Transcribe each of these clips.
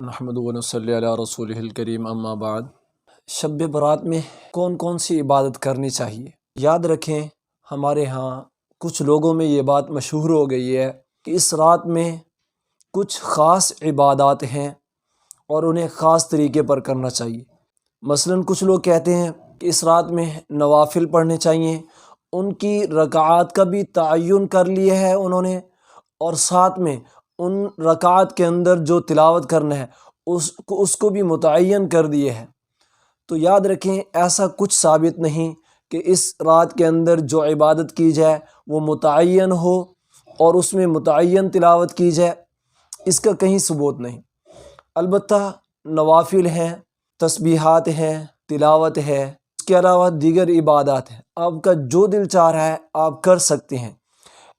نحمدہ و نصلی علی رسولہ الکریم اما بعد۔ شب برات میں کون کون سی عبادت کرنی چاہیے؟ یاد رکھیں، ہمارے ہاں کچھ لوگوں میں یہ بات مشہور ہو گئی ہے کہ اس رات میں کچھ خاص عبادات ہیں اور انہیں خاص طریقے پر کرنا چاہیے۔ مثلاً کچھ لوگ کہتے ہیں کہ اس رات میں نوافل پڑھنے چاہیے، ان کی رکعات کا بھی تعین کر لیا ہے انہوں نے، اور ساتھ میں ان رکعات کے اندر جو تلاوت کرنا ہے اس کو بھی متعین کر دیے ہے۔ تو یاد رکھیں، ایسا کچھ ثابت نہیں کہ اس رات کے اندر جو عبادت کی جائے وہ متعین ہو اور اس میں متعین تلاوت کی جائے، اس کا کہیں ثبوت نہیں۔ البتہ نوافل ہیں، تسبیحات ہیں، تلاوت ہے، اس کے علاوہ دیگر عبادات ہیں، آپ کا جو دل چاہ رہا ہے آپ کر سکتے ہیں،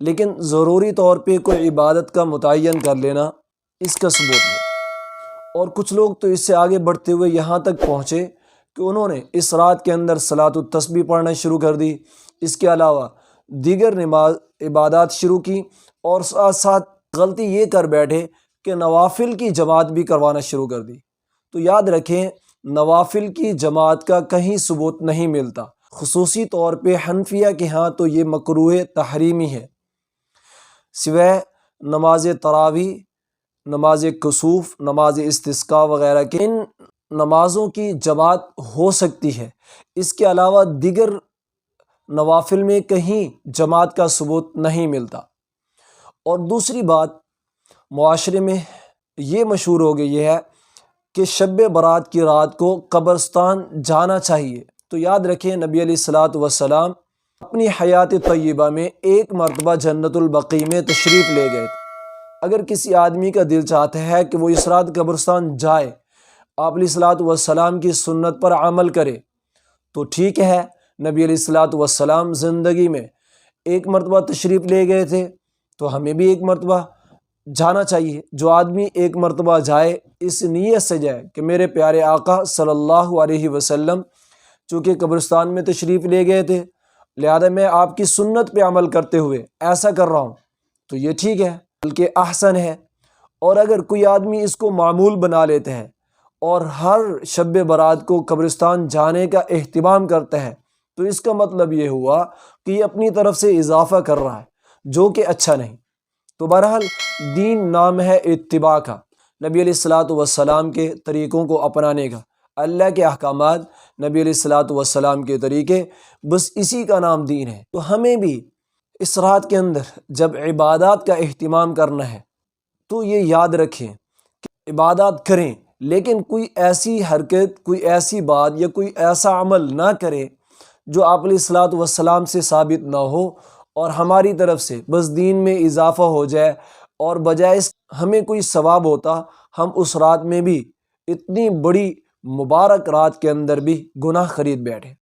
لیکن ضروری طور پہ کوئی عبادت کا متعین کر لینا اس کا ثبوت نہیں۔ اور کچھ لوگ تو اس سے آگے بڑھتے ہوئے یہاں تک پہنچے کہ انہوں نے اس رات کے اندر صلاۃ التسبیح پڑھنا شروع کر دی، اس کے علاوہ دیگر عبادات شروع کی، اور ساتھ ساتھ غلطی یہ کر بیٹھے کہ نوافل کی جماعت بھی کروانا شروع کر دی۔ تو یاد رکھیں، نوافل کی جماعت کا کہیں ثبوت نہیں ملتا، خصوصی طور پہ حنفیہ کے ہاں تو یہ مکروہ تحریمی ہے۔ سوائے نماز تراویح، نماز کسوف، نماز استسقاء وغیرہ کے ان نمازوں کی جماعت ہو سکتی ہے، اس کے علاوہ دیگر نوافل میں کہیں جماعت کا ثبوت نہیں ملتا۔ اور دوسری بات، معاشرے میں یہ مشہور ہو گئی ہے کہ شب برات کی رات کو قبرستان جانا چاہیے۔ تو یاد رکھیں، نبی علیہ الصلاۃ والسلام اپنی حیات طیبہ میں ایک مرتبہ جنت البقیع میں تشریف لے گئے تھے۔ اگر کسی آدمی کا دل چاہتا ہے کہ وہ اس رات قبرستان جائے، آپ علیہ الصلاۃ والسلام کی سنت پر عمل کرے، تو ٹھیک ہے، نبی علیہ الصلاۃ والسلام زندگی میں ایک مرتبہ تشریف لے گئے تھے تو ہمیں بھی ایک مرتبہ جانا چاہیے۔ جو آدمی ایک مرتبہ جائے، اس نیت سے جائے کہ میرے پیارے آقا صلی اللہ علیہ وسلم چونکہ قبرستان میں تشریف لے گئے تھے، لہذا میں آپ کی سنت پہ عمل کرتے ہوئے ایسا کر رہا ہوں، تو یہ ٹھیک ہے، بلکہ احسن ہے۔ اور اگر کوئی آدمی اس کو معمول بنا لیتا ہے اور ہر شب برات کو قبرستان جانے کا اہتمام کرتا ہے، تو اس کا مطلب یہ ہوا کہ یہ اپنی طرف سے اضافہ کر رہا ہے، جو کہ اچھا نہیں۔ تو بہرحال دین نام ہے اتباع کا، نبی علیہ الصلاۃ والسلام کے طریقوں کو اپنانے کا، اللہ کے احکامات، نبی علیہ الصلاۃ والسلام کے طریقے، بس اسی کا نام دین ہے۔ تو ہمیں بھی اس رات کے اندر جب عبادات کا اہتمام کرنا ہے تو یہ یاد رکھیں کہ عبادات کریں، لیکن کوئی ایسی حرکت، کوئی ایسی بات یا کوئی ایسا عمل نہ کریں جو آپ علیہ الصلاۃ والسلام سے ثابت نہ ہو اور ہماری طرف سے بس دین میں اضافہ ہو جائے، اور بجائے اس ہمیں کوئی ثواب ہوتا، ہم اس رات میں بھی اتنی بڑی مبارک رات کے اندر بھی گناہ خرید بیٹھے۔